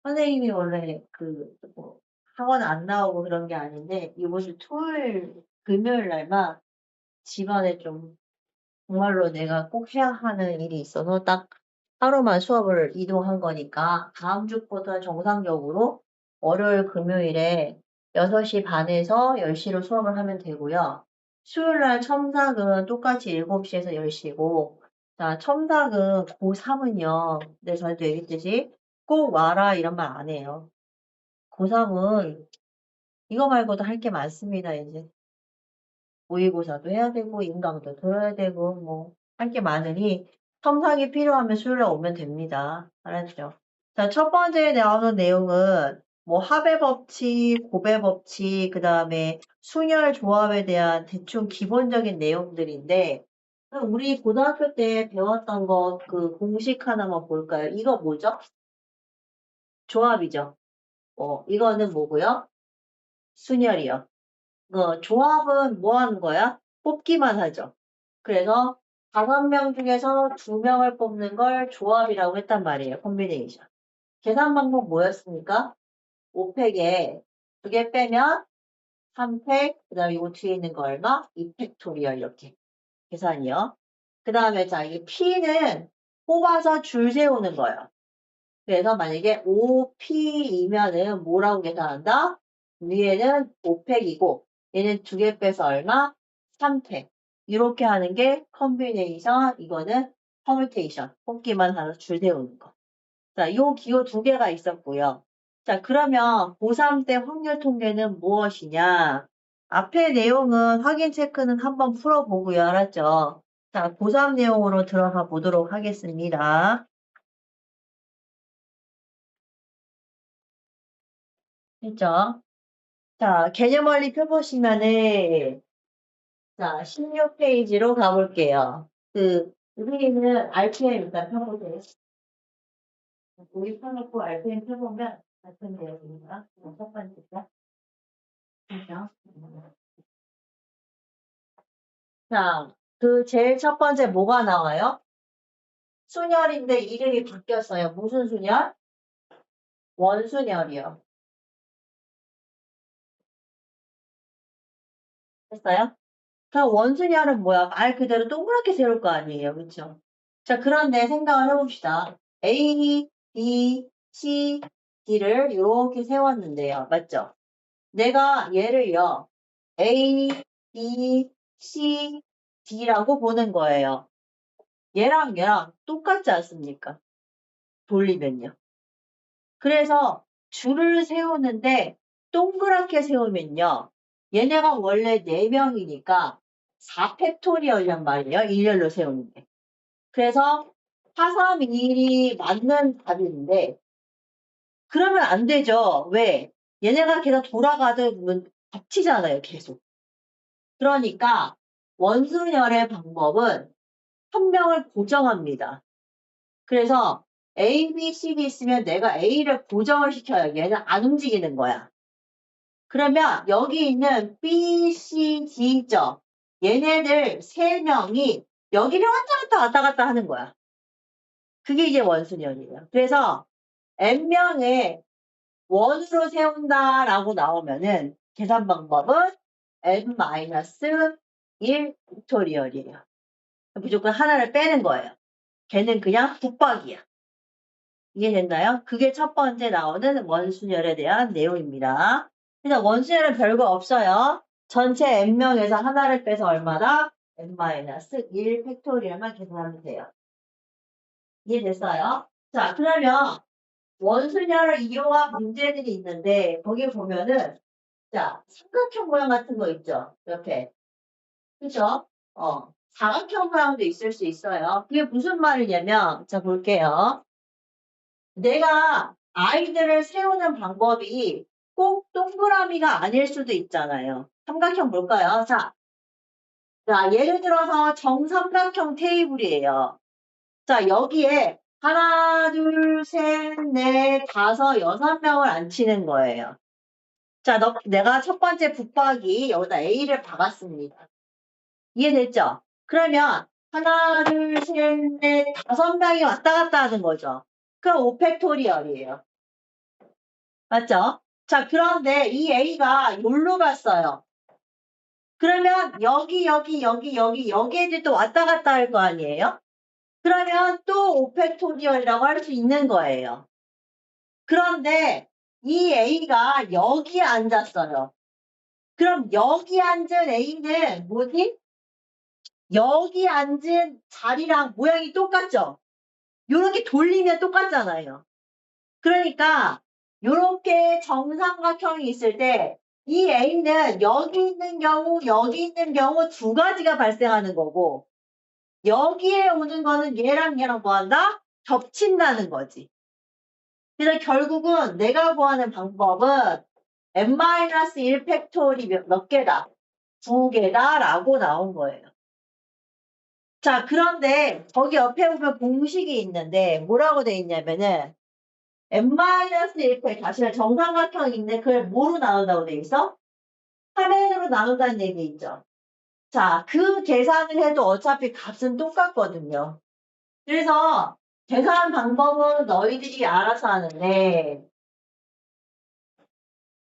선생님이 원래 뭐 학원 안 나오고 그런 게 아닌데 이번 주 토요일, 금요일 날만 집안에 좀 정말로 내가 꼭 해야 하는 일이 있어서 딱 하루만 수업을 이동한 거니까 다음 주부터 정상적으로 월요일, 금요일에 6시 반에서 10시로 수업을 하면 되고요. 수요일 날 첨삭은 똑같이 7시에서 10시고, 자, 첨삭은 고3은요, 네, 전에도 얘기했듯이 꼭 와라 이런 말 안 해요. 고3은 이거 말고도 할 게 많습니다, 이제. 모의고사도 해야 되고, 인강도 들어야 되고, 뭐, 할 게 많으니, 첨삭이 필요하면 수요일에 오면 됩니다. 알았죠? 자, 첫 번째 나오는 내용은, 뭐, 합의 법칙, 곱의 법칙, 그 다음에 순열 조합에 대한 대충 기본적인 내용들인데, 우리 고등학교 때 배웠던 거, 공식 하나만 볼까요? 이거 뭐죠? 조합이죠. 이거는 뭐고요? 순열이요. 조합은 뭐 하는 거야? 뽑기만 하죠. 그래서 5명 중에서 2명을 뽑는 걸 조합이라고 했단 말이에요. 콤비네이션. 계산 방법 뭐였습니까? 5팩에 2개 빼면 3팩, 그 다음에 이거 뒤에 있는 거 얼마? 2팩토리얼 이렇게 계산이요. 그 다음에 자, 이 P는 뽑아서 줄 세우는 거예요. 그래서 만약에 5P이면은 뭐라고 계산한다? 위에는 5팩이고 얘는 2개 빼서 얼마? 3팩. 이렇게 하는 게 컨비네이션, 이거는 퍼뮤테이션. 뽑기만 하는 줄 세우는 거. 자, 요 기호 2개가 있었고요. 자, 그러면 고3 때 확률 통계는 무엇이냐? 앞에 내용은 확인 체크는 한번 풀어보고요. 알았죠? 자, 고3 내용으로 들어가 보도록 하겠습니다. 했죠? 자, 개념 원리 펴보시면은, 자, 16페이지로 가볼게요. 선생님은 RPM 일단 펴보세요. 우리 펴놓고 RPM 펴보면 같은 내용입니다. 첫 번째죠. 그죠? 자, 제일 첫 번째 뭐가 나와요? 순열인데 이름이 바뀌었어요. 무슨 순열? 원순열이요. 됐어요? 그럼 원순열은 뭐야? 말 그대로 동그랗게 세울 거 아니에요. 그쵸? 자, 그런데 생각을 해봅시다. A, B, C, D를 이렇게 세웠는데요. 맞죠? 내가 얘를요. A, B, C, D라고 보는 거예요. 얘랑 얘랑 똑같지 않습니까? 돌리면요. 그래서 줄을 세우는데 동그랗게 세우면요. 얘네가 원래 4명이니까 4팩토리얼이란 말이에요. 일렬로 세우는데. 그래서 4, 3, 1이 맞는 답인데 그러면 안 되죠. 왜? 얘네가 계속 돌아가든 겹치잖아요. 계속. 그러니까 원순열의 방법은 한 명을 고정합니다. 그래서 A, B, C, D 있으면 내가 A를 고정을 시켜요. 얘는 안 움직이는 거야. 그러면 여기 있는 B, C, D 있죠? 얘네들 3명이 여기를 왔다 갔다 하는 거야. 그게 이제 원순열이에요. 그래서 n명의 원으로 세운다라고 나오면은 계산 방법은 n-1 빅토리얼이에요. 무조건 하나를 빼는 거예요. 걔는 그냥 붙박이야. 이해됐나요? 그게 첫 번째 나오는 원순열에 대한 내용입니다. 그래서 원순열은 별거 없어요. 전체 n명에서 하나를 빼서 얼마다? n-1 팩토리얼만 계산하면 돼요. 이해됐어요? 자, 그러면 원순열을 이용한 문제들이 있는데 거기 보면은 자, 삼각형 모양 같은 거 있죠? 옆에. 그죠? 사각형 모양도 있을 수 있어요. 그게 무슨 말이냐면 자, 볼게요. 내가 아이들을 세우는 방법이 꼭 동그라미가 아닐 수도 있잖아요. 삼각형 볼까요? 자, 예를 들어서 정삼각형 테이블이에요. 자, 여기에 하나, 둘, 셋, 넷, 다섯, 6명을 앉히는 거예요. 자, 내가 첫 번째 붙박이 여기다 A를 박았습니다. 이해됐죠? 그러면 하나, 둘, 셋, 넷, 5명이 왔다 갔다 하는 거죠. 그럼 5팩토리얼이에요. 맞죠? 자, 그런데 이 A가 여기로 갔어요. 그러면 여기에 이제 또 왔다 갔다 할 거 아니에요? 그러면 또 오펙토리얼이라고 할 수 있는 거예요. 그런데 이 A가 여기에 앉았어요. 그럼 여기 앉은 A는 뭐지? 여기 앉은 자리랑 모양이 똑같죠? 요렇게 돌리면 똑같잖아요. 그러니까 요렇게 정삼각형이 있을 때 이 A는 여기 있는 경우, 여기 있는 경우 두 가지가 발생하는 거고 여기에 오는 거는 얘랑 뭐한다? 겹친다는 거지. 그래서 결국은 내가 구하는 방법은 n-1 팩토리 몇 개다? 두 개다 라고 나온 거예요. 자, 그런데 거기 옆에 보면 공식이 있는데 뭐라고 돼 있냐면은 n-1 팩 다시 정삼각형이 있는데 그걸 뭐로 나눈다고 돼 있어? 3n으로 나눈다는 얘기 있죠. 자, 그 계산을 해도 어차피 값은 똑같거든요. 그래서 계산 방법은 너희들이 알아서 하는데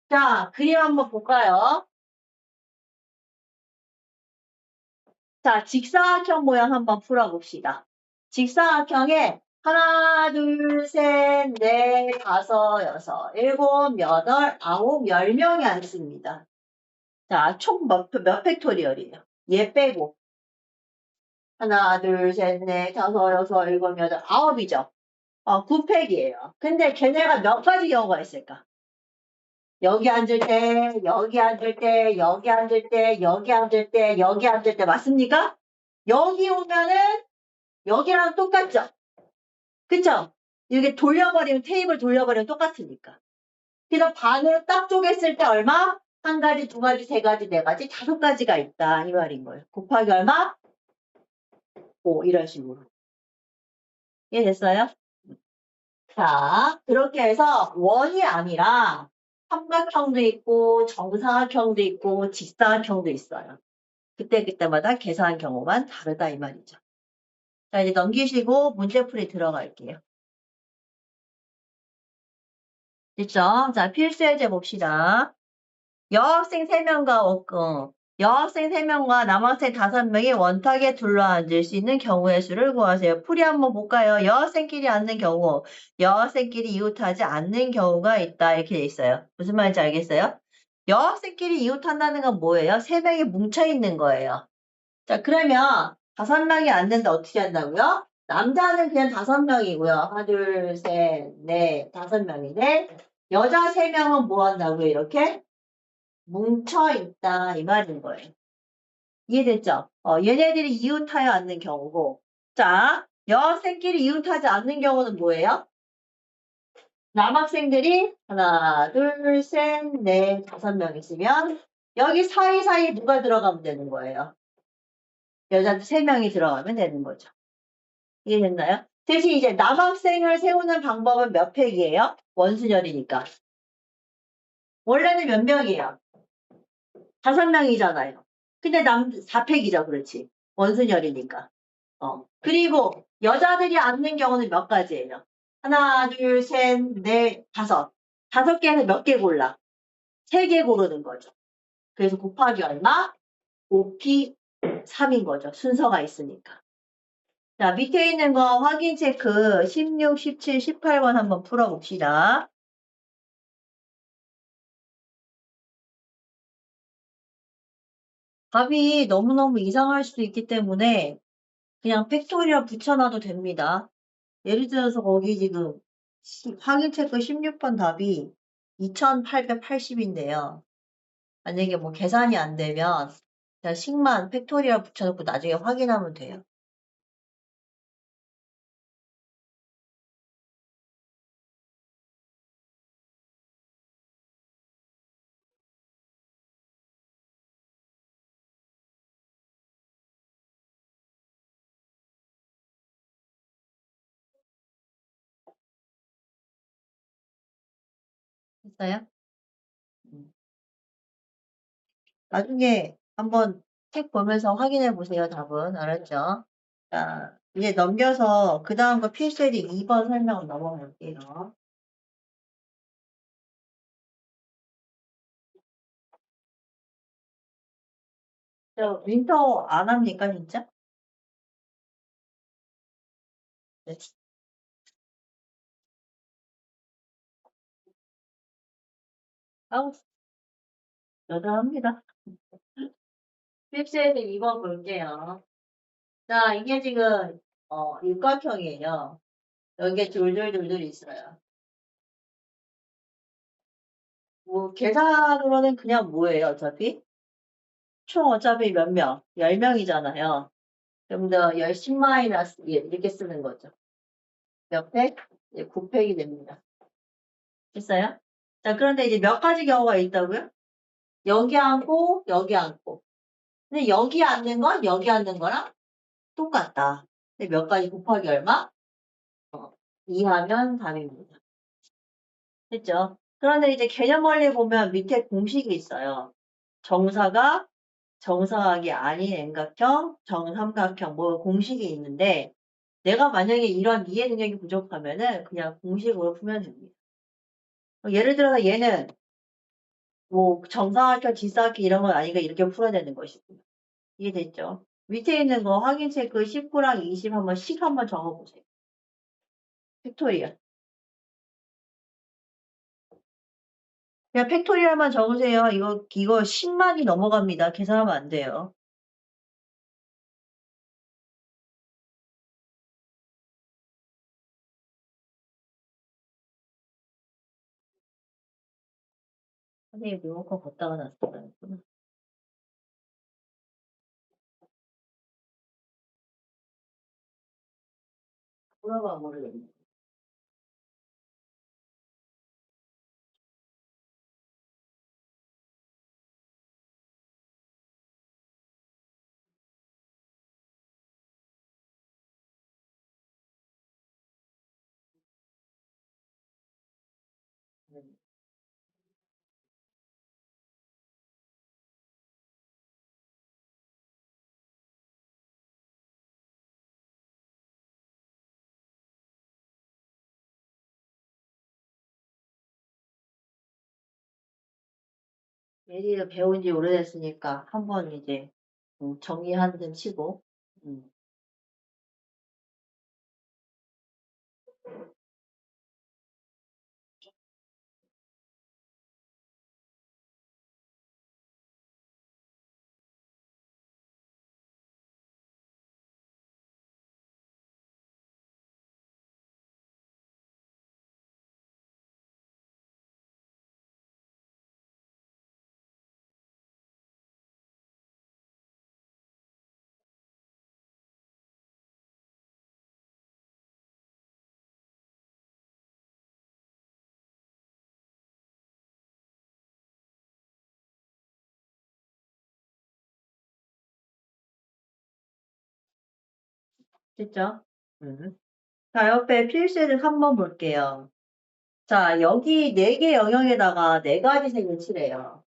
자, 그림 한번 볼까요? 자, 직사각형 모양 한번 풀어봅시다. 직사각형에 하나, 둘, 셋, 넷, 다섯, 여섯, 일곱, 여덟, 아홉, 10명이 앉습니다. 자, 총 몇 팩토리얼이에요? 얘 빼고. 하나, 둘, 셋, 넷, 다섯, 여섯, 일곱, 여덟, 아홉이죠. 9팩이에요. 근데 걔네가 몇 가지 경우가 있을까? 여기 앉을 때, 여기 앉을 때, 여기 앉을 때, 여기 앉을 때, 여기 앉을 때 맞습니까? 여기 오면은 여기랑 똑같죠? 그쵸? 이렇게 돌려버리면, 테이블 돌려버리면 똑같으니까. 그래서 반으로 딱 쪼갰을 때 얼마? 한 가지, 두 가지, 세 가지, 네 가지, 다섯 가지가 있다. 이 말인 거예요. 곱하기 얼마? 5. 이런 식으로. 이해됐어요? 자, 그렇게 해서 원이 아니라 삼각형도 있고, 정사각형도 있고, 직사각형도 있어요. 그때마다 계산 경우만 다르다 이 말이죠. 자, 이제 넘기시고 문제풀이 들어갈게요. 됐죠? 자, 필수 예제 봅시다. 여학생 3명과 여학생 3명과 남학생 5명이 원탁에 둘러앉을 수 있는 경우의 수를 구하세요. 풀이 한번 볼까요? 여학생끼리 앉는 경우, 여학생끼리 이웃하지 않는 경우가 있다. 이렇게 돼 있어요. 무슨 말인지 알겠어요? 여학생끼리 이웃한다는 건 뭐예요? 3명이 뭉쳐있는 거예요. 자, 그러면 5명이 앉는데 어떻게 한다고요? 남자는 그냥 5명이고요. 하나, 둘, 셋, 넷, 5명인데, 여자 3명은 뭐 한다고요? 이렇게? 뭉쳐있다. 이 말인 거예요. 이해됐죠? 얘네들이 이웃하여 앉는 경우고. 자, 여학생끼리 이웃하지 않는 경우는 뭐예요? 남학생들이 하나, 둘, 셋, 넷, 5명 있으면, 여기 사이사이 누가 들어가면 되는 거예요? 여자들 3명이 들어가면 되는 거죠. 이해됐나요? 대신 이제 남학생을 세우는 방법은 몇 팩이에요? 원순열이니까. 원래는 몇 명이에요? 5명이잖아요. 근데 4팩이죠, 그렇지. 원순열이니까. 그리고 여자들이 앉는 경우는 몇 가지예요? 하나, 둘, 셋, 넷, 다섯. 5개에서 몇 개 골라? 3개 고르는 거죠. 그래서 곱하기 얼마? 5P 3인 거죠. 순서가 있으니까. 자, 밑에 있는 거 확인 체크 16, 17, 18번 한번 풀어봅시다. 답이 너무너무 이상할 수도 있기 때문에 그냥 팩토리얼 붙여놔도 됩니다. 예를 들어서 거기 지금 확인 체크 16번 답이 2880인데요. 만약에 뭐 계산이 안 되면 그냥 식만 팩토리얼 붙여놓고 나중에 확인하면 돼요. 됐어요? 나중에 한번 책 보면서 확인해 보세요. 답은. 알았죠? 자, 이제 넘겨서 그 다음 거 필수에디 2번 설명 넘어갈게요. 저 윈터 안 합니까, 진짜? 네. 아우, 여전합니다. 필수에서 2번 볼게요. 자, 이게 지금, 육각형이에요. 여기에 돌돌돌돌 있어요. 뭐, 계산으로는 그냥 뭐예요, 어차피? 총 어차피 몇 명? 10명이잖아요. 그럼 더 10 마이너스 1 이렇게 쓰는 거죠. 몇 팩? 네, 9팩이 됩니다. 됐어요? 자, 그런데 이제 몇 가지 경우가 있다고요? 여기 앉고, 여기 앉고. 근데 여기 앉는 건 여기 앉는 거랑 똑같다. 근데 몇 가지 곱하기 얼마? 2 하면 답입니다. 됐죠? 그런데 이제 개념 원리 보면 밑에 공식이 있어요. 정사가 정사각이 아닌 N각형, 정삼각형 뭐 공식이 있는데 내가 만약에 이런 이해 능력이 부족하면은 그냥 공식으로 풀면 됩니다. 예를 들어서 얘는 뭐 정사각형, 지사각형 이런 건 아니니까 이렇게 풀어야 되는 것이고요. 이해됐죠? 밑에 있는 거 확인 체크 19랑 20 한번 씩 한번 적어보세요. 팩토리얼. 그냥 팩토리얼만 적으세요. 이거 10만이 넘어갑니다. 계산하면 안 돼요. 선생님 리모컨 걷다가 놨어요. 물어봐 모르겠네. 예리를 배운 지 오래됐으니까 한번 이제 정리하는 셈 치고 음, 됐죠? 음. 자, 옆에 필수를 한번 볼게요. 자, 여기 4개 영역에다가 4가지 색을 칠해요.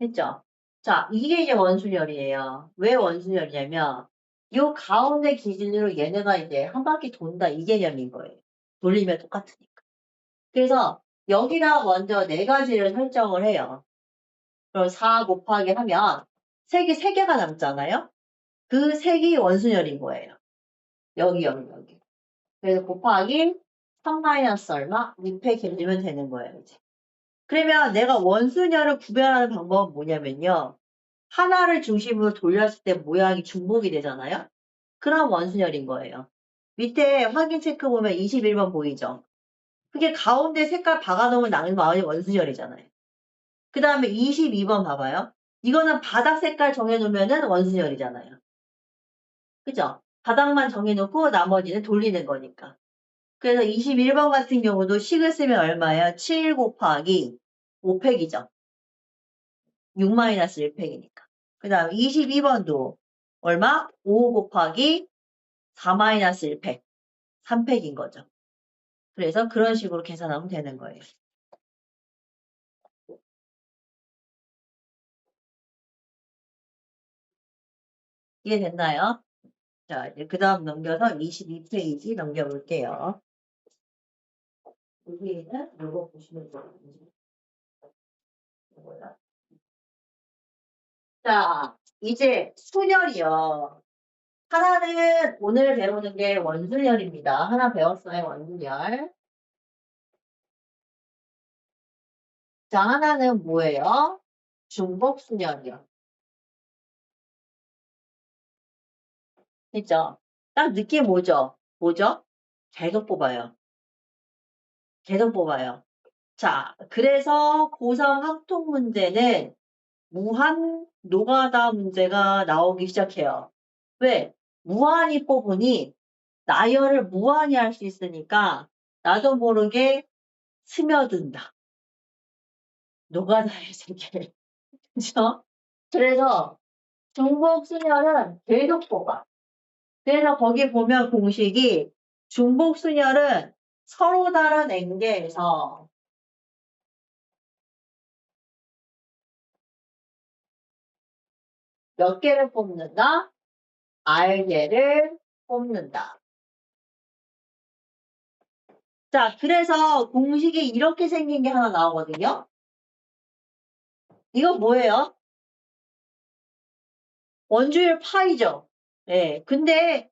했죠? 자, 이게 이제 원순열이에요. 왜 원순열이냐면 요 가운데 기준으로 얘네가 이제 한 바퀴 돈다 이 개념인 거예요. 돌리면 똑같으니까. 그래서 여기다 먼저 4가지를 설정을 해요. 그럼 4 곱하기 하면 색이 3개가 남잖아요? 그 색이 원순열인 거예요. 여기. 그래서 곱하기 3 마이너스 얼마? 6팩 해주면 되는 거예요, 이제. 그러면 내가 원순열을 구별하는 방법은 뭐냐면요. 하나를 중심으로 돌렸을 때 모양이 중복이 되잖아요? 그럼 원순열인 거예요. 밑에 확인 체크 보면 21번 보이죠? 그게 가운데 색깔 박아놓으면 나는 마음이 원순열이잖아요. 그 다음에 22번 봐봐요. 이거는 바닥 색깔 정해놓으면은 원순열이잖아요. 그죠? 바닥만 정해놓고 나머지는 돌리는 거니까. 그래서 21번 같은 경우도 식을 쓰면 얼마예요? 7 곱하기 5팩이죠. 6 마이너스 1팩이니까. 그 다음 22번도 얼마? 5 곱하기 4 마이너스 1팩. 3팩인 거죠. 그래서 그런 식으로 계산하면 되는 거예요. 이해됐나요? 자, 이제 그 다음 넘겨서 22페이지 넘겨볼게요. 여기에는 이거 보시면 되거든요. 이거요. 자, 이제 순열이요. 하나는 오늘 배우는 게 원순열입니다. 하나 배웠어요, 원순열. 자, 하나는 뭐예요? 중복순열이요. 그죠? 딱 느낌 오죠? 뭐죠? 계속 뽑아요. 계속 뽑아요. 자, 그래서 고3 확통 문제는 무한 노가다 문제가 나오기 시작해요. 왜? 무한히 뽑으니 나열을 무한히 할 수 있으니까 나도 모르게 스며든다. 노가다의 세계. 그죠? 그래서 중복 순열은 계속 뽑아. 그래서 거기 보면 공식이 중복 순열은 서로 다른 앵계에서 몇 개를 뽑는다? R개를 뽑는다. 자, 그래서 공식이 이렇게 생긴 게 하나 나오거든요. 이거 뭐예요? 원주율 파이죠. 네, 근데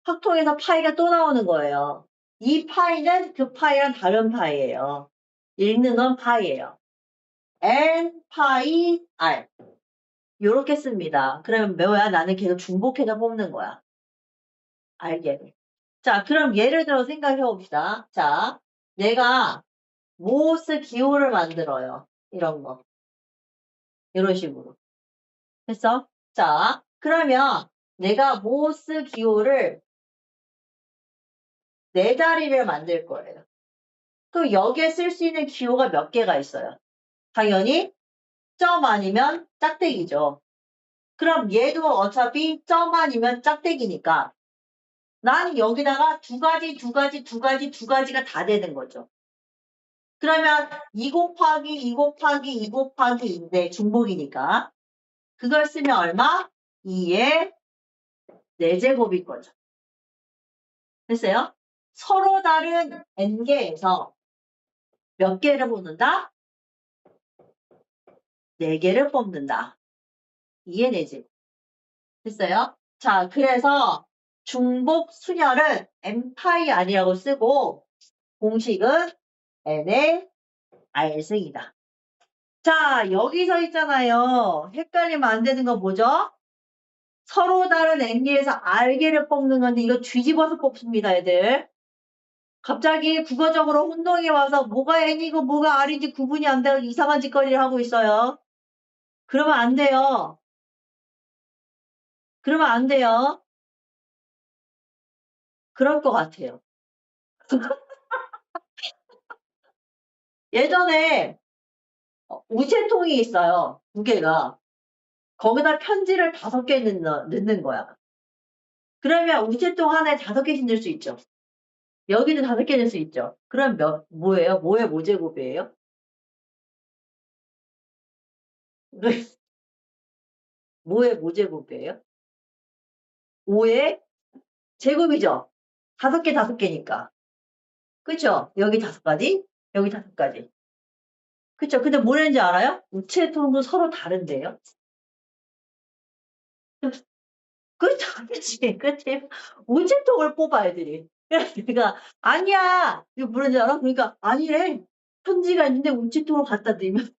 확통에서 파이가 또 나오는 거예요. 이 파이는 그 파이랑 다른 파이예요. 읽는 건 파이예요. N 파이 R. 요렇게 씁니다. 그러면 뭐야? 나는 계속 중복해서 뽑는 거야. 알게. 자, 그럼 예를 들어 생각해 봅시다. 자, 내가 모스 기호를 만들어요. 이런 거. 이런 식으로. 됐어? 자, 그러면 내가 모스 기호를 네 자리를 만들 거예요. 그럼 여기에 쓸 수 있는 기호가 몇 개가 있어요? 당연히 점 아니면 짝대기죠. 그럼 얘도 어차피 점 아니면 짝대기니까 나는 여기다가 두 가지가 다 되는 거죠. 그러면 2 곱하기 2 곱하기 2 곱하기 2인데 중복이니까 그걸 쓰면 얼마? 2의 4제곱일 거죠. 됐어요? 서로 다른 n개에서 몇 개를 뽑는다? 4개를 뽑는다. 2의 4제곱. 됐어요? 자, 그래서 중복 순열은 n파이 아니라고 쓰고 공식은 n의 R승이다. 자, 여기서 있잖아요. 헷갈리면 안 되는 거 뭐죠? 서로 다른 n개에서 R개를 뽑는 건데 이거 뒤집어서 뽑습니다, 애들. 갑자기 국어적으로 혼동이 와서 뭐가 n이고 뭐가 R인지 구분이 안 되고 이상한 짓거리를 하고 있어요. 그러면 안 돼요. 그러면 안 돼요. 그럴 것 같아요. 예전에 우체통이 있어요. 2개가. 거기다 편지를 5개 넣는 거야. 그러면 우체통 하나에 5개씩 넣을 수 있죠. 여기는 5개 넣을 수 있죠. 그럼 뭐예요? 뭐의 모제곱이에요? 뭐의 모제곱이에요? 5의 제곱이죠. 5개, 5개니까. 그쵸? 여기 5가지, 여기 5가지. 그쵸? 근데 뭐라는지 알아요? 우체통도 서로 다른데요? 그치, 그치. 우체통을 뽑아, 애들이. 그래서 내가, 아니야! 이거 뭐라는지 알아? 그러니까, 아니래. 편지가 있는데 우체통을 갖다 대면,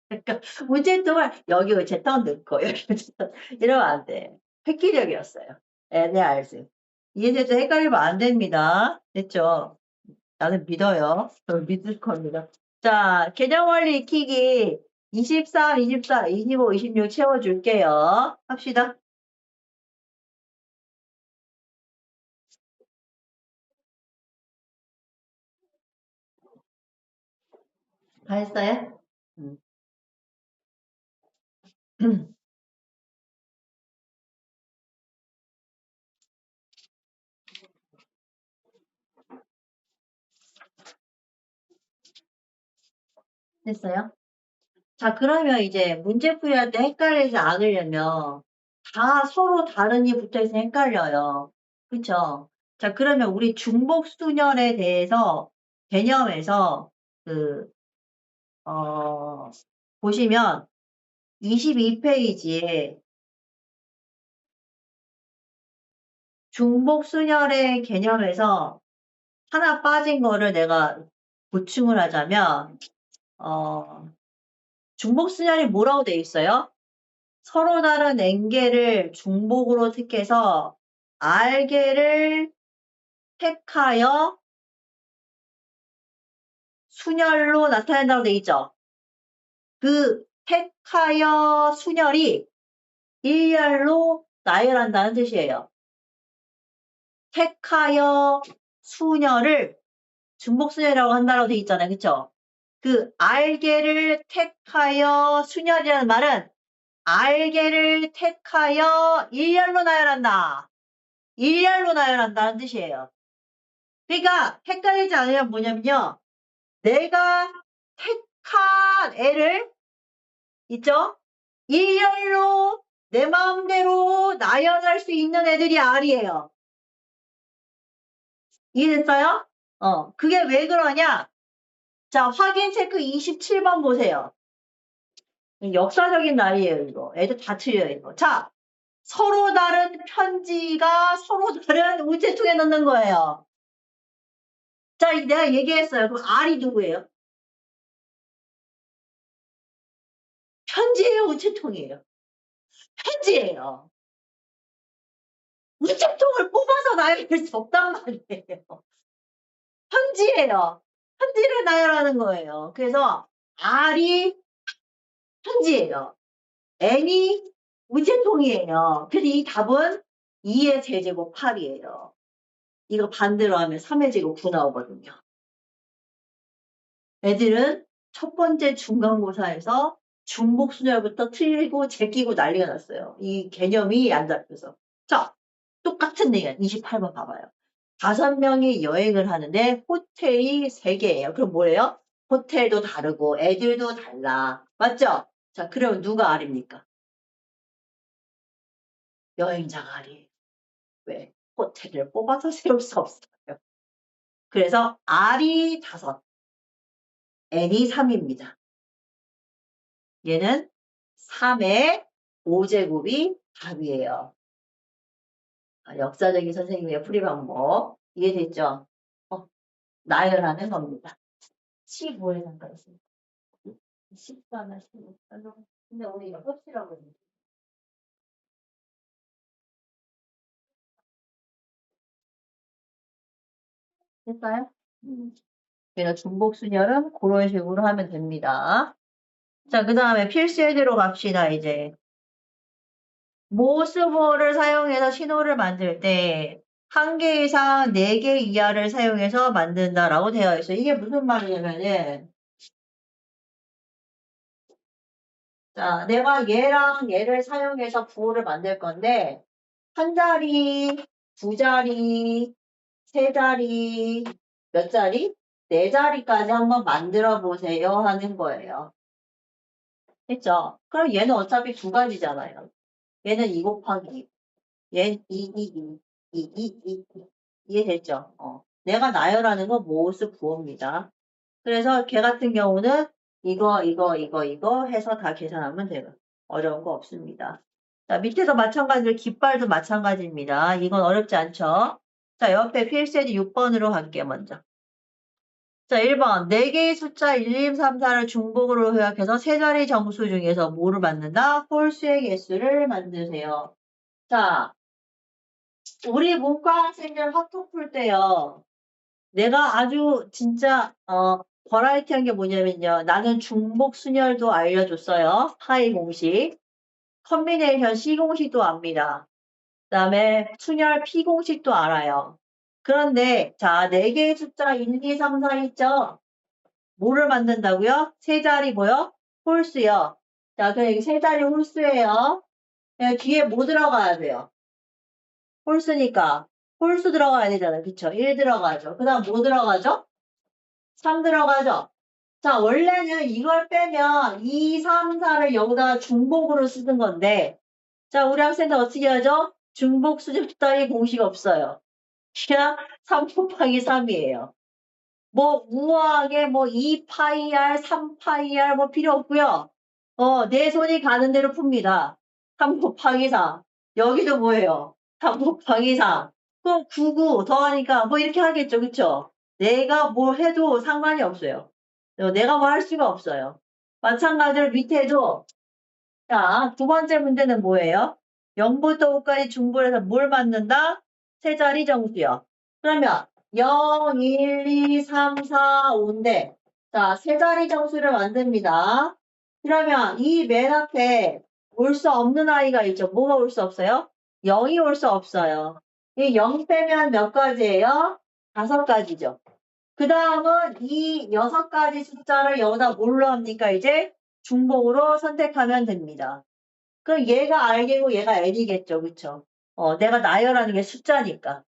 그러니까, 우체통을, 여기 우체통 넣고, 여기 우체통, 이러면 안 돼. 획기적이었어요. 네, 알지. 이해돼서 헷갈리면 안 됩니다. 됐죠? 나는 믿어요. 저는 믿을 겁니다. 자, 개념 원리 익히기 23, 24, 25, 26 채워줄게요. 합시다. 다 했어요? 음. 됐어요? 자, 그러면 이제 문제 풀이할 때 헷갈리지 않으려면 다 서로 다른 이 붙어있으면 헷갈려요. 그쵸? 자, 그러면 우리 중복순열에 대해서 개념에서 그, 보시면 22페이지에 중복순열의 개념에서 하나 빠진 거를 내가 보충을 하자면 중복순열이 뭐라고 돼 있어요? 서로 다른 n개를 중복으로 택해서 r개를 택하여 순열로 나타낸다고 돼 있죠. 그 택하여 순열이 일열로 나열한다는 뜻이에요. 택하여 순열을 중복순열이라고 한다고 돼 있잖아요. 그쵸? 그 r개를 택하여 순열이라는 말은 r개를 택하여 일열로 나열한다. 일열로 나열한다는 뜻이에요. 그러니까 헷갈리지 않으면 뭐냐면요. 내가 택한 애를 있죠? 일열로 내 마음대로 나열할 수 있는 애들이 R이에요. 이해됐어요? 그게 왜 그러냐? 자, 확인 체크 27번 보세요. 역사적인 날이에요, 이거. 애들 다 틀려요, 이거. 자, 서로 다른 편지가 서로 다른 우체통에 넣는 거예요. 자, 내가 얘기했어요. 그럼 R이 누구예요? 편지예요, 우체통이에요? 편지예요. 우체통을 뽑아서 나열할 수 없단 말이에요. 편지예요. 편지를 나열하는 거예요. 그래서 R이 편지예요. N이 우체통이에요. 그래서 이 답은 2의 제제곱 8이에요. 이거 반대로 하면 3의 제곱 9 나오거든요. 애들은 첫 번째 중간고사에서 중복순열부터 틀리고 제끼고 난리가 났어요. 이 개념이 안 잡혀서. 자, 똑같은 내용 28번 봐봐요. 5명이 여행을 하는데 호텔이 3개예요. 그럼 뭐예요? 호텔도 다르고 애들도 달라. 맞죠? 자, 그럼 누가 R입니까? 여행자가 R이에요. 왜? 호텔을 뽑아서 세울 수 없어요. 그래서 R이 5, N이 3입니다. 얘는 3의 5제곱이 답이에요. 역사적인 선생님의 풀이 방법 이해됐죠? 나열하는 겁니다. 15에 잠깐 있습니다. 14나 15. 근데 오늘 6시라고 했는데. 됐어요? 그래서 중복순열은 그런 식으로 하면 됩니다. 자, 그 다음에 필수예제로 갑시다, 이제. 모스보를 사용해서 신호를 만들 때, 1개 이상 4개 이하를 사용해서 만든다라고 되어 있어요. 이게 무슨 말이냐면은, 자, 내가 얘랑 얘를 사용해서 부호를 만들 건데, 한 자리, 두 자리, 세 자리, 몇 자리? 네 자리까지 한번 만들어 보세요 하는 거예요. 했죠? 그럼 얘는 어차피 두 가지잖아요. 얘는 2 곱하기 2, 얘는 2. 이해됐죠? 내가 나열하는 건 모스 부호입니다. 그래서 걔 같은 경우는 이거 해서 다 계산하면 돼요. 어려운 거 없습니다. 자, 밑에서 마찬가지로 깃발도 마찬가지입니다. 이건 어렵지 않죠? 자, 옆에 필세지 6번으로 갈게요, 먼저. 자, 1번. 4개의 숫자 1, 2, 3, 4를 중복으로 요약해서 세 자리 정수 중에서 뭐를 만든다? 홀수의 개수를 만드세요. 자, 우리 문과 학생들 학교 풀 때요. 내가 아주 진짜 버라이티한 게 뭐냐면요. 나는 중복 순열도 알려줬어요. 파이 공식. 컨비네이션 C 공식도 압니다. 그 다음에 순열 P 공식도 알아요. 그런데 자, 4개의 숫자 1, 2, 3, 4 있죠? 뭐를 만든다고요? 세 자리 뭐요? 홀수요. 자, 그럼 여기 세 자리 홀수예요. 뒤에 뭐 들어가야 돼요? 홀수니까 홀수 들어가야 되잖아요. 그쵸? 1 들어가죠. 그 다음 뭐 들어가죠? 3 들어가죠. 자, 원래는 이걸 빼면 2, 3, 4를 여기다 중복으로 쓰는 건데 자, 우리 학생들 어떻게 하죠? 중복 수집 따위 공식 없어요. 그냥 3 곱하기 3이에요. 뭐 우아하게 뭐 2파이 R, 3파이 R 뭐 필요 없고요. 내 손이 가는 대로 풉니다. 3 곱하기 4. 여기도 뭐예요? 3 곱하기 4. 그럼 9, 9 더하니까 뭐 이렇게 하겠죠. 그쵸? 내가 뭐 해도 상관이 없어요. 내가 뭐 할 수가 없어요. 마찬가지로 밑에도 자, 두 번째 문제는 뭐예요? 0부터 5까지 중불해서 뭘 맞는다? 세 자리 정수요. 그러면 0, 1, 2, 3, 4, 5인데 자, 세 자리 정수를 만듭니다. 그러면 이 맨 앞에 올 수 없는 아이가 있죠. 뭐가 올 수 없어요? 0이 올 수 없어요. 이 0 빼면 몇 가지예요? 5가지죠. 그 다음은 이 6가지 숫자를 여기다 뭘로 합니까? 이제 중복으로 선택하면 됩니다. 그럼 얘가 R이고 얘가 N이겠죠. 그쵸? 내가 나열하는 게 숫자니까.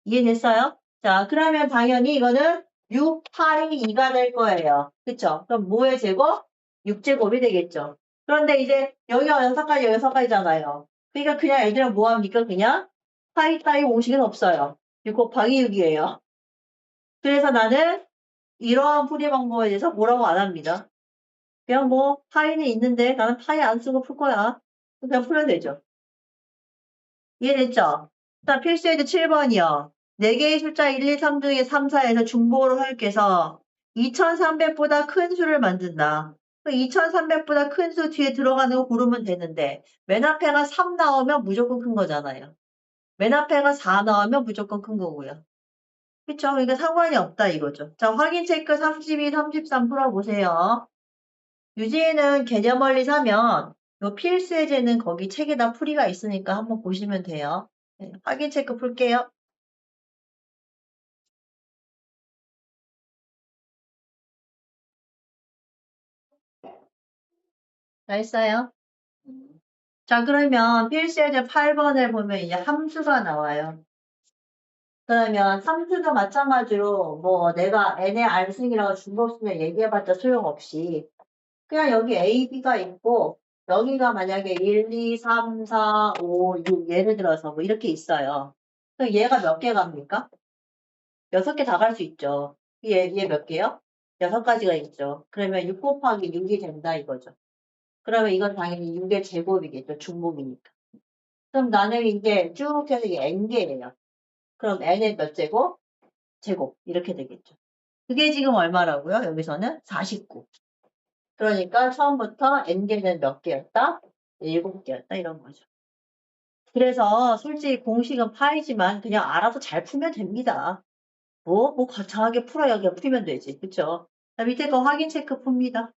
이해됐어요? 자, 그러면 당연히 이거는 6, 8이 2가 될 거예요. 그쵸? 그럼 뭐의 제곱? 6제곱이 되겠죠. 그런데 이제 여기가 6가지, 여기 6가지잖아요. 그러니까 그냥 애들은 뭐 합니까? 그냥 파이 따위 공식은 없어요. 6 곱하기 6이에요. 그래서 나는 이러한 풀이 방법에 대해서 뭐라고 안 합니다. 그냥 뭐 파이는 있는데 나는 파이 안 쓰고 풀 거야. 그냥 풀면 되죠. 이해됐죠? 자, 필수에도 7번이요. 4개의 숫자 1, 2, 3 중에 3, 4에서 중복으로 헐게서 2300보다 큰 수를 만든다. 2300보다 큰 수 뒤에 들어가는 거 고르면 되는데 맨 앞에가 3 나오면 무조건 큰 거잖아요. 맨 앞에가 4 나오면 무조건 큰 거고요. 그쵸? 그러니까 상관이 없다 이거죠. 자, 확인 체크 32, 33 풀어보세요. 유지는 개념 원리 사면 요 필수 예제는 거기 책에다 풀이가 있으니까 한번 보시면 돼요. 네, 확인 체크 풀게요. 다 했어요? 자, 그러면 필수 예제 8번을 보면 이제 함수가 나와요. 그러면 함수도 마찬가지로 뭐 내가 n의 R승이라고 중복 쓰면 얘기해봤자 소용없이 그냥 여기 A, B가 있고 여기가 만약에 1, 2, 3, 4, 5, 6 예를 들어서 뭐 이렇게 있어요. 그럼 얘가 몇 개 갑니까? 6개 다 갈 수 있죠. 얘 몇 개요? 6가지가 있죠. 그러면 6 곱하기 6이 된다 이거죠. 그러면 이건 당연히 6의 제곱이겠죠. 중복이니까. 그럼 나는 이제 쭉 해서 이게 n개예요. 그럼 n의 몇 제곱? 제곱. 이렇게 되겠죠. 그게 지금 얼마라고요? 여기서는 49. 그러니까 처음부터 n개는 몇 개였다? 7개였다 이런 거죠. 그래서 솔직히 공식은 파이지만 그냥 알아서 잘 풀면 됩니다. 뭐 거창하게 풀어야 그냥 풀면 되지. 그쵸? 자, 밑에 거 확인 체크 풉니다.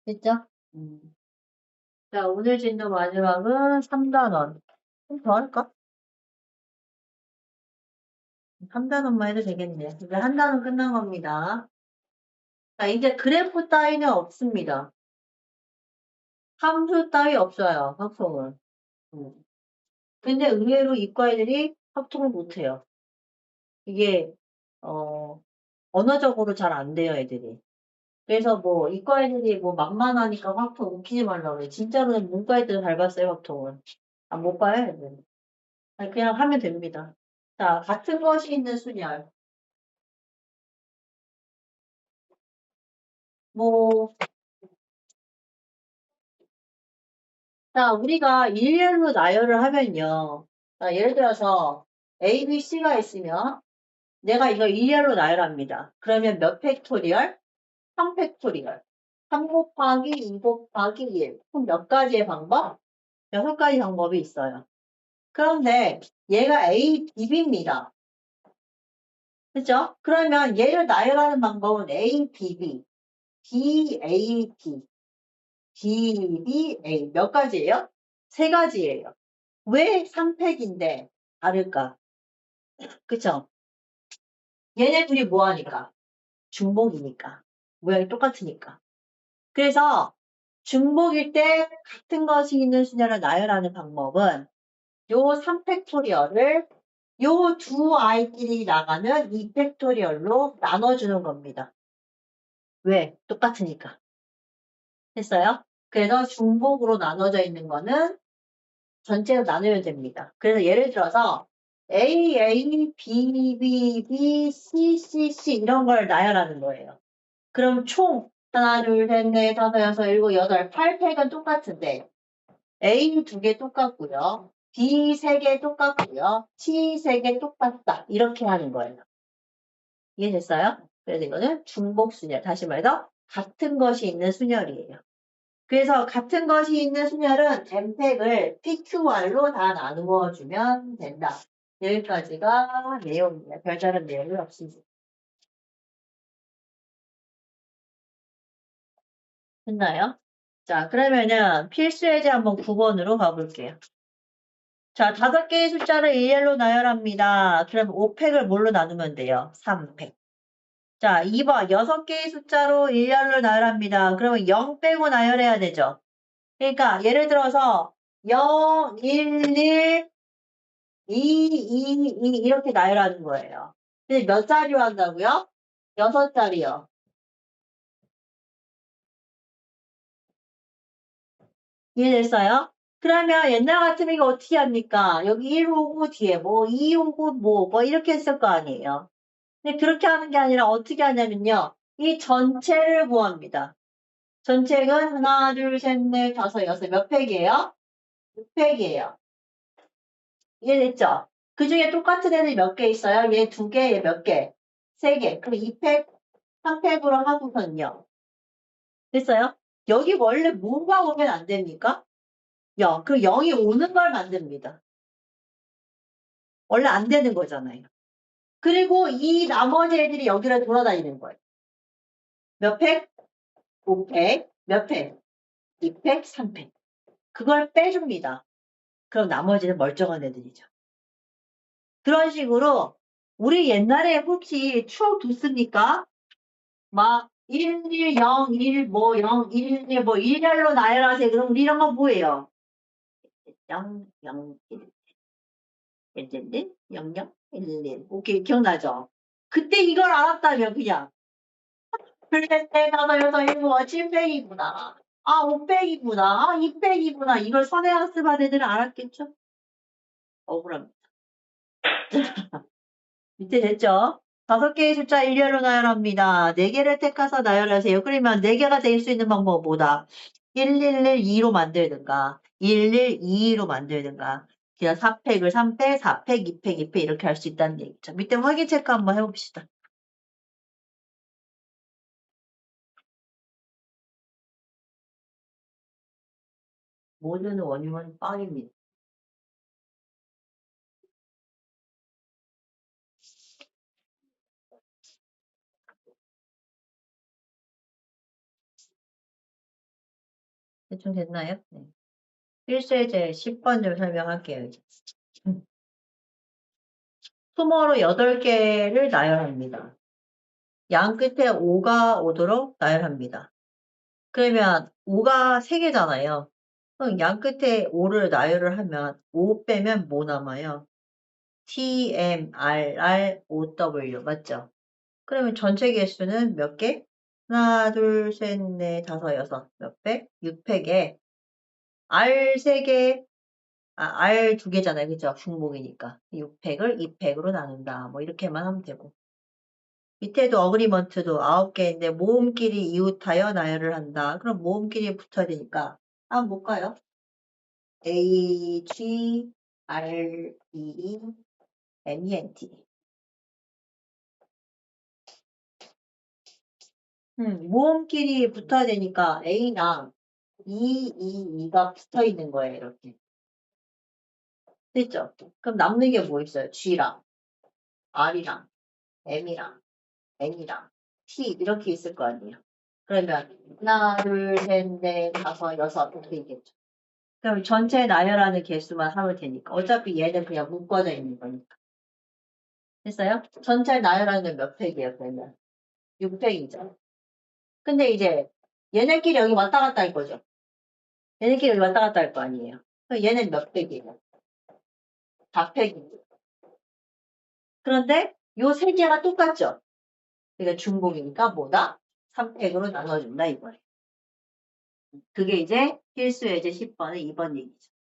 됐죠? 자, 오늘 진도 마지막은 3단원. 좀 더 할까? 3단원만 해도 되겠네. 이제 한 단원 끝난 겁니다. 자, 이제 그래프 따위는 없습니다. 함수 따위 없어요, 확통은. 근데 의외로 이과 애들이 확통을 못해요. 이게, 어, 언어적으로 잘 안 돼요, 애들이. 그래서 뭐, 이과 애들이 뭐, 만만하니까 확통 웃기지 말라고 그래. 진짜로는 문과 애들은 잘 봤어요, 확통은. 아, 못 봐요, 애들. 아니, 그냥 하면 됩니다. 자, 같은 것이 있는 순열. 뭐, 자, 우리가 일렬로 나열을 하면요. 자, 예를 들어서 A, B, C가 있으면 내가 이거 일렬로 나열합니다. 그러면 몇 팩토리얼? 3 팩토리얼. 3 곱하기 2 곱하기 1. 그럼 몇 가지의 방법? 6가지 방법이 있어요. 그런데 얘가 A, B, B입니다. 그죠? 그러면 얘를 나열하는 방법은 A, B, B, B, A, B, B, B, A. 몇 가지예요? 3가지예요. 왜 3팩인데 다를까? 그쵸? 얘네 둘이 뭐하니까? 중복이니까. 모양이 똑같으니까. 그래서 중복일 때 같은 것이 있는 수녀를 나열하는 방법은 요 3팩토리얼을 요 두 아이끼리 나가는 2팩토리얼로 나눠주는 겁니다. 왜? 똑같으니까. 했어요? 그래서 중복으로 나눠져 있는 거는 전체로 나누면 됩니다. 그래서 예를 들어서 A, A, B, B, B, C, C, C 이런 걸 나열하는 거예요. 그럼 총 하나, 둘, 셋, 넷, 다섯, 여섯, 일곱, 여덟, 8팩은 똑같은데 A 2개 똑같고요. B 3개 똑같고요. C 3개 똑같다. 이렇게 하는 거예요. 이해됐어요? 그래서 이거는 중복순열. 다시 말해서 같은 것이 있는 순열이에요. 그래서 같은 것이 있는 순열은 엠팩을 PQR로 다 나누어 주면 된다. 여기까지가 내용이에요. 별다른 내용이 없습니다. 됐나요? 자, 그러면은 필수 예제 한번 9번으로 가볼게요. 자, 5개의 숫자를 일렬로 나열합니다. 그럼 5팩을 뭘로 나누면 돼요? 3팩. 자, 2번 6개의 숫자로 일렬로 나열합니다. 그러면 0 빼고 나열해야 되죠. 그러니까 예를 들어서 0, 1, 1, 2, 2, 2 이렇게 나열하는 거예요. 근데 몇 자리로 한다고요? 6자리요. 이해됐어요? 그러면 옛날 같으면 이거 어떻게 합니까? 여기 1 오고 뒤에 뭐 2 오고 뭐 이렇게 했을 거 아니에요. 근데 그렇게 하는 게 아니라 어떻게 하냐면요. 이 전체를 구합니다. 전체는 하나, 둘, 셋, 넷, 다섯, 여섯 몇 팩이에요? 6팩이에요. 이해됐죠? 그 중에 똑같은 애들이 몇 개 있어요? 얘 2개, 얘 몇 개? 3개. 그럼 2팩, 3팩으로 하고선요. 됐어요? 여기 원래 뭐가 오면 안 됩니까? 그 0이 오는 걸 만듭니다. 원래 안 되는 거잖아요. 그리고 이 나머지 애들이 여기를 돌아다니는 거예요. 몇 팩? 5팩. 몇 팩? 2팩, 3팩. 그걸 빼줍니다. 그럼 나머지는 멀쩡한 애들이죠. 그런 식으로 우리 옛날에 혹시 추억 돋습니까? 막 1, 1, 0, 1, 뭐 0, 1, 1, 뭐 일렬로 나열하세요. 그럼 우리 이런 거 뭐예요? 0, 0, 1, 1, 1, 0, 0, 1, 1. 오케이, 기억나죠? 그때 이걸 알았다면 그냥 둘, 셋, 넷, 다섯, 여섯, 일곱, 7백이구나. 아, 5백이구나. 아, 2백이구나. 이걸 선행학습한 애들은 알았겠죠? 억울합니다. 밑에 됐죠? 5개의 숫자 일렬로 나열합니다. 4개를 택해서 나열하세요. 그러면 4개가 될 수 있는 방법은 뭐다? 1112로 만들든가 1122로 만들든가 그냥 4팩을 3팩, 4팩, 2팩, 2팩 이렇게 할 수 있다는 얘기죠. 밑에 확인 체크 한번 해봅시다. 모든 원흉은 빵입니다. 대충 됐나요? 네. 필수예제 10번 좀 설명할게요. 이제. 수모로 8개를 나열합니다. 양 끝에 5가 오도록 나열합니다. 그러면 5가 3개잖아요. 그럼 양 끝에 5를 나열을 하면 5 빼면 뭐 남아요? TMRR5W 맞죠? 그러면 전체 개수는 몇 개? 하나, 둘, 셋, 넷, 다섯, 여섯. 몇 팩? 6팩에 R 3개, R 2개잖아요. 그죠? 중복이니까. 6팩을 2팩으로 나눈다. 뭐 이렇게만 하면 되고. 밑에도 어그리먼트도 9개인데 모음끼리 이웃하여 나열을 한다. 그럼 모음끼리 붙어야 되니까 한번 볼까요? A, G, R, E, M, E, N, T. 모음끼리 붙어야 되니까 A랑 E가 붙어 있는 거예요. 이렇게. 됐죠? 그럼 남는 게 뭐 있어요? G랑 R이랑 M이랑 N이랑 T 이렇게 있을 거 아니에요. 그러면 하나, 둘, 셋, 넷, 다섯, 여섯 이렇게 있겠죠. 그럼 전체 나열하는 개수만 하면 되니까. 어차피 얘는 그냥 묶어져 있는 거니까. 됐어요? 전체 나열하는 몇 팩이에요, 그러면? 6팩이죠. 근데 이제 얘네끼리 여기 왔다 갔다 할 거죠. 얘네끼리 여기 왔다 갔다 할 거 아니에요. 그럼 얘는 몇 팩이에요? 4팩이죠. 그런데 요 세 개가 똑같죠? 그러니까 중복이니까 뭐다? 3팩으로 나눠준다 이거예요. 그게 이제 필수예제 10번의 2번 얘기죠.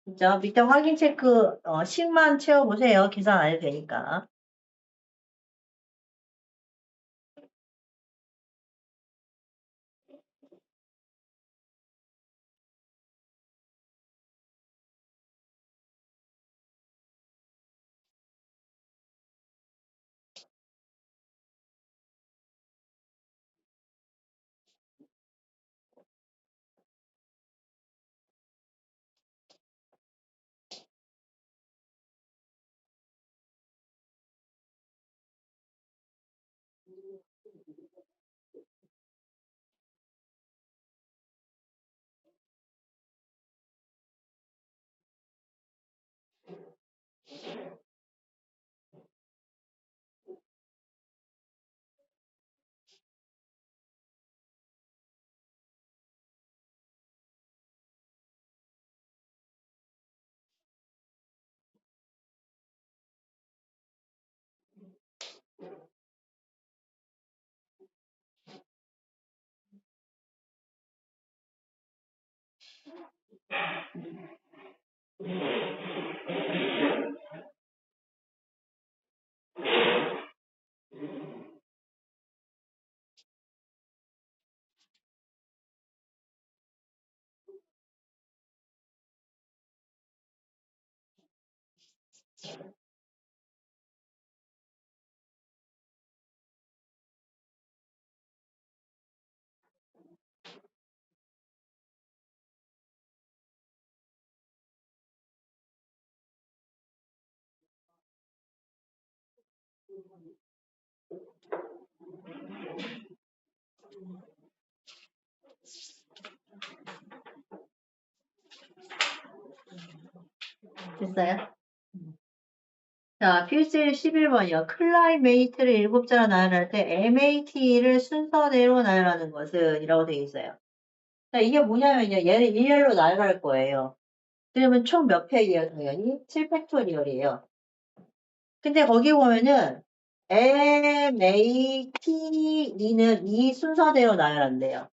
그죠? 밑에 확인 체크 10만 채워보세요. 계산 안 해도 되니까. 됐어요? 자, 필수 11번이요. 클라이메이트를 7자로 나열할 때 MAT를 순서대로 나열하는 것은 이라고 되어 있어요. 자, 이게 뭐냐면요. 얘를 일렬로 나열할 거예요. 그러면 총 몇 팩이에요, 당연히? 7팩토리얼이에요. 근데 거기 보면은 MATE는 이 순서대로 나열한대요.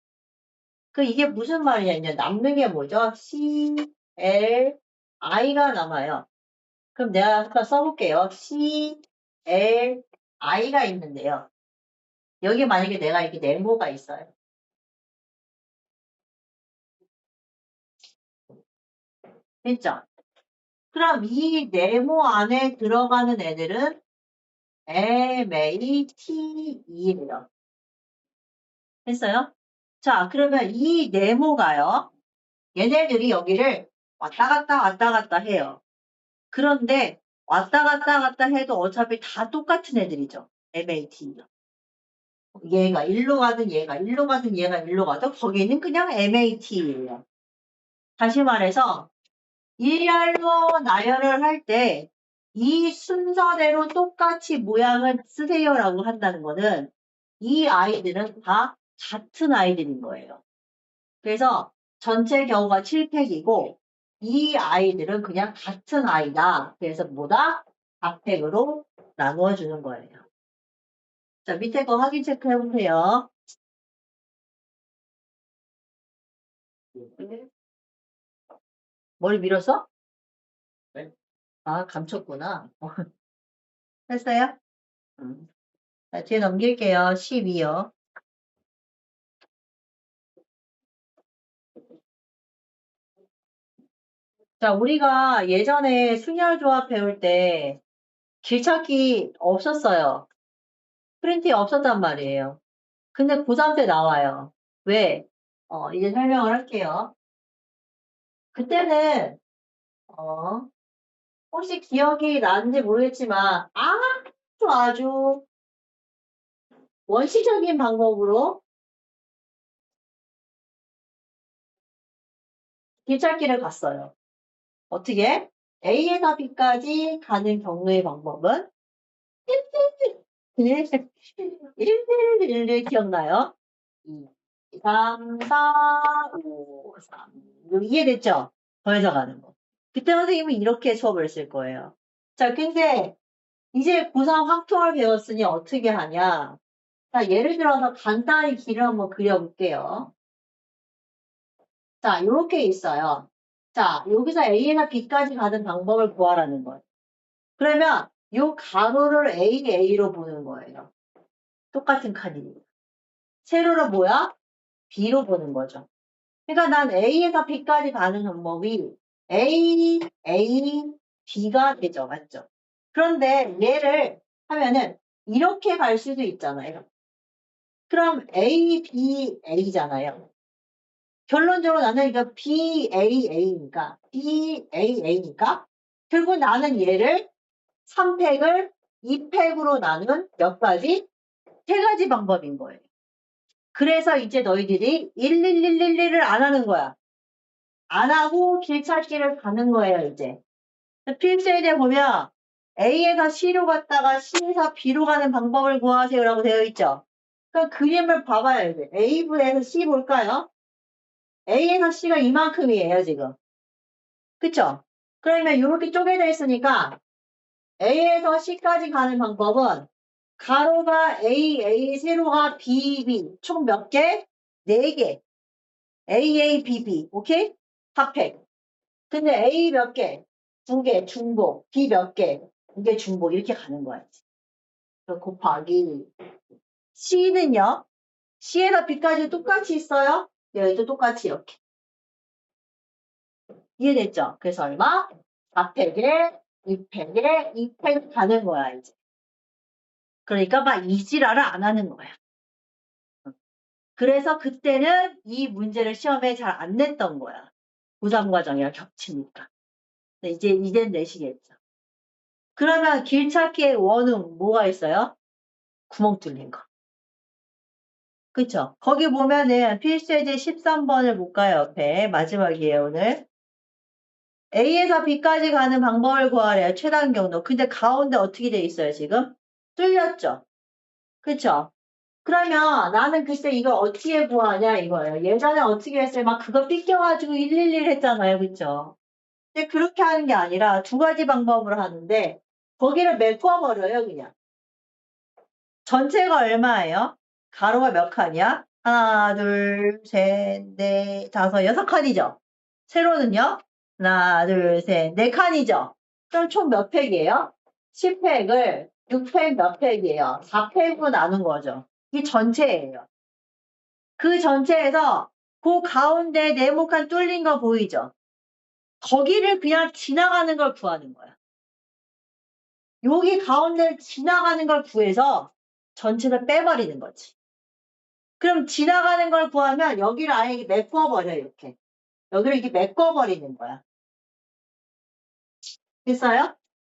그 이게 무슨 말이냐? 남는 게 뭐죠? C, L, I가 남아요. 그럼 내가 한번 써볼게요. C, L, I가 있는데요. 여기 만약에 내가 이렇게 네모가 있어요. 됐죠? 그럼 이 네모 안에 들어가는 애들은 MATE예요. 됐어요? 자, 그러면 이 네모가요. 얘네들이 여기를 왔다 갔다 해요. 그런데 왔다 갔다 해도 어차피 다 똑같은 애들이죠. MAT. 얘가 일로 가든 얘가 일로 가든 얘가 일로 가든 거기는 그냥 MAT예요. 다시 말해서 일렬로 나열을 할 때 이 순서대로 똑같이 모양을 쓰세요라고 한다는 거는 이 아이들은 다 같은 아이들인 거예요. 그래서 전체 경우가 7팩이고 이 아이들은 그냥 같은 아이다. 그래서 뭐다? 4팩으로 나누어 주는 거예요. 자, 밑에 거 확인 체크해 보세요. 머리 밀었어? 네. 아, 감췄구나. 했어요? 자, 뒤에 넘길게요. 12요. 자, 우리가 예전에 순열조합 배울 때 길찾기 없었어요. 프린팅이 없었단 말이에요. 근데 고3 때 나와요. 왜? 이제 설명을 할게요. 그때는, 어, 혹시 기억이 나는지 모르겠지만, 아주 원시적인 방법으로 길찾기를 갔어요. 어떻게? A에서 B까지 가는 경로의 방법은 111 기억나요? 2, 3, 4, 5, 3. 이해됐죠? 더해서 가는 거. 그때 선생님은 이렇게 수업을 했을 거예요. 자, 근데 이제 고3 확통을 배웠으니 어떻게 하냐? 자, 예를 들어서 간단히 길을 한번 그려볼게요. 자, 요렇게 있어요. 자, 여기서 A에서 B까지 가는 방법을 구하라는 거예요. 그러면 요 가로를 A로 보는 거예요. 똑같은 칸이니까. 세로를 뭐야? B로 보는 거죠. 그러니까 난 A에서 B까지 가는 방법이 B가 되죠. 맞죠? 그런데 얘를 하면은 이렇게 갈 수도 있잖아요. 그럼 A잖아요. 결론적으로 나는 이거 BAA니까 결국 나는 얘를 3팩을 2팩으로 나눈 몇 가지? 3가지 방법인 거예요. 그래서 이제 너희들이 11111을 안 하는 거야. 안 하고 길찾기를 가는 거예요, 이제. 필수에 보면 A에서 C로 갔다가 C에서 B로 가는 방법을 구하세요라고 되어 있죠. 그럼 그림을 봐봐요, 이제. A분에서 C 볼까요? A에서 C가 이만큼이에요, 지금. 그쵸? 그러면 이렇게 쪼개져 있으니까 A에서 C까지 가는 방법은 가로가 A, 세로가 B. 총 몇 개? 4개. A, 오케이? 핫팩. 근데 A 몇 개? 2개, 중복. B 몇 개? 2개, 중복. 이렇게 가는 거야. 곱하기. C는요? C에서 B까지 똑같이 있어요? 여기도 똑같이 이렇게. 이해됐죠? 그래서 얼마? 4팩에 2팩에 2팩 가는 거야, 이제. 그러니까 막 이지랄을 안 하는 거야. 그래서 그때는 이 문제를 시험에 잘 안 냈던 거야. 고3 과정이랑 겹치니까. 이젠 내시겠죠. 그러면 길찾기의 원흉 뭐가 있어요? 구멍 뚫린 거. 그쵸? 거기 보면은 필수예제 13번을 볼까요? 옆에 마지막이에요 오늘. A에서 B까지 가는 방법을 구하래요. 최단 경로. 근데 가운데 어떻게 돼 있어요 지금? 뚫렸죠? 그쵸? 그러면 나는 글쎄 이걸 어떻게 구하냐 이거예요. 예전에 어떻게 했어요? 막 그거 삐껴가지고 111 했잖아요. 그쵸? 근데 그렇게 하는 게 아니라 2가지 방법으로 하는데 거기를 메꿔버려요 그냥. 전체가 얼마예요? 가로가 몇 칸이야? 하나, 둘, 셋, 넷, 다섯, 6칸이죠? 세로는요? 하나, 둘, 셋, 4칸이죠? 그럼 총 몇 팩이에요? 10팩을 6팩 몇 팩이에요? 4팩으로 나눈 거죠. 이게 전체예요. 그 전체에서 그 가운데 네모칸 뚫린 거 보이죠? 거기를 그냥 지나가는 걸 구하는 거야. 여기 가운데를 지나가는 걸 구해서 전체를 빼버리는 거지. 그럼 지나가는 걸 구하면 여기를 아예 메꿔버려 이렇게. 여기를 이렇게 메꿔버리는 거야. 됐어요?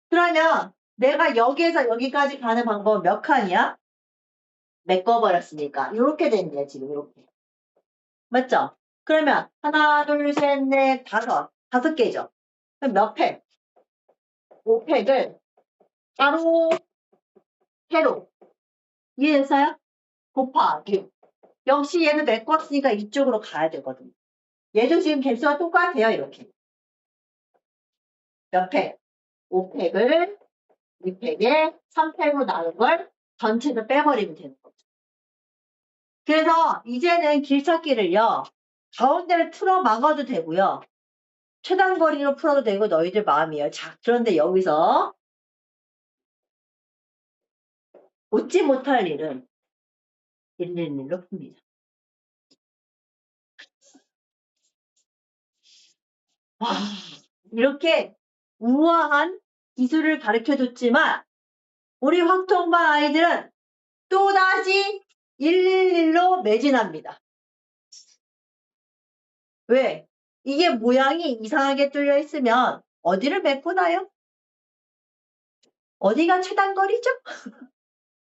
그러면 내가 여기에서 여기까지 가는 방법은 몇 칸이야? 메꿔버렸으니까. 이렇게 됐네, 지금 이렇게. 맞죠? 그러면 하나, 둘, 셋, 넷, 다섯 개죠. 그럼 몇 팩? 5팩을 가로, 세로. 이해했어요? 곱하기. 역시 얘는 메꿨으니까 이쪽으로 가야 되거든요. 얘도 지금 개수가 똑같아요, 이렇게. 몇 팩? 5팩을 2팩에 3팩으로 나눈 걸 전체를 빼버리면 되는 거죠. 그래서 이제는 길찾기를요. 가운데를 틀어 막아도 되고요. 최단 거리로 풀어도 되고 너희들 마음이에요. 자, 그런데 여기서 웃지 못할 일은 111로 풉니다. 와, 이렇게 우아한 기술을 가르쳐줬지만 우리 확통반 아이들은 또다시 111로 매진합니다. 왜? 이게 모양이 이상하게 뚫려 있으면 어디를 메꾸나요? 어디가 최단거리죠?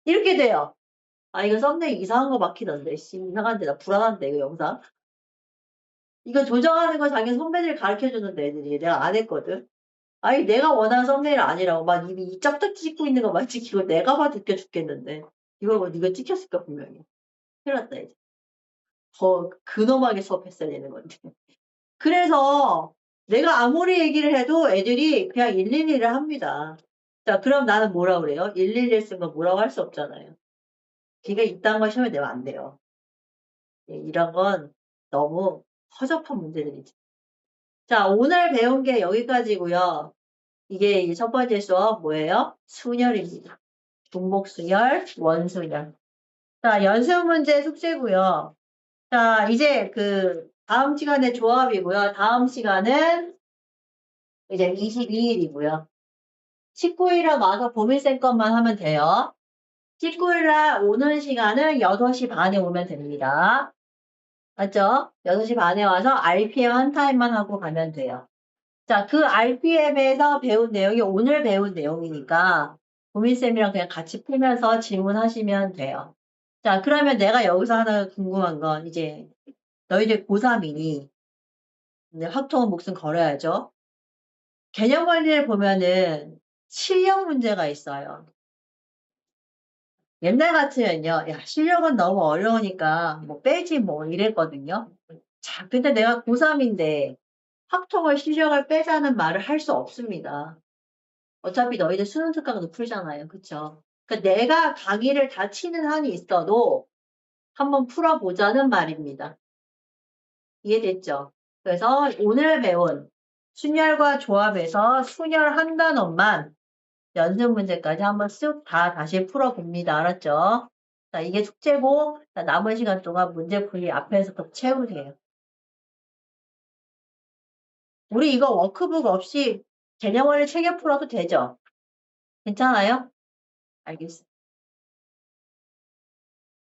이렇게 돼요. 아, 이거 썸네일 이상한 거 막히던데. 이상한데, 나 불안한데, 이거 영상. 이거 조정하는 거 자기 선배들 가르쳐주는데, 애들이. 내가 안 했거든. 아니, 내가 원하는 썸네일 아니라고. 막 이미 이 짝짝 찍고 있는 거만 찍히고 내가 봐도 웃겨 죽겠는데. 이거 뭐, 네가 찍혔을까, 분명히. 큰일 났다, 이제. 더 근엄하게 수업했어야 되는 건데. 그래서 내가 아무리 얘기를 해도 애들이 그냥 111을 합니다. 자, 그럼 나는 뭐라 그래요? 111 쓰면 뭐라고 할 수 없잖아요. 걔가 이딴 거 시험에 내면 안 돼요. 이런 건 너무 허접한 문제들이죠. 자, 오늘 배운 게 여기까지고요. 이게 이제 첫 번째 수업 뭐예요? 순열입니다. 분목순열, 원순열. 자, 연습 문제 숙제고요. 자, 이제 그 다음 시간에 조합이고요. 다음 시간은 이제 22일이고요. 19일에 와서 보밀쌤 것만 하면 돼요. 19일날 오는 시간은 6시 반에 오면 됩니다. 맞죠? 6시 반에 와서 RPM 한 타임만 하고 가면 돼요. 자, 그 RPM에서 배운 내용이 오늘 배운 내용이니까 고민쌤이랑 그냥 같이 풀면서 질문하시면 돼요. 자, 그러면 내가 여기서 하나 궁금한 건 이제 너희들 고3이니 근데 확통은 목숨 걸어야죠. 개념 관리를 보면은 실력 문제가 있어요. 옛날 같으면요, 야, 실력은 너무 어려우니까 뭐 빼지 뭐 이랬거든요. 자, 근데 내가 고3인데 확통을 실력을 빼자는 말을 할 수 없습니다. 어차피 너희들 수능 특강도 풀잖아요. 그쵸? 그러니까 내가 강의를 다 치는 한이 있어도 한번 풀어보자는 말입니다. 이해됐죠? 그래서 오늘 배운 순열과 조합에서 순열 한 단원만 연습 문제까지 한번 쓱 다 다시 풀어봅니다. 알았죠? 자, 이게 숙제고 남은 시간 동안 문제풀이 앞에서 더 채우세요. 우리 이거 워크북 없이 개념원을 책에 풀어도 되죠? 괜찮아요? 알겠습니다.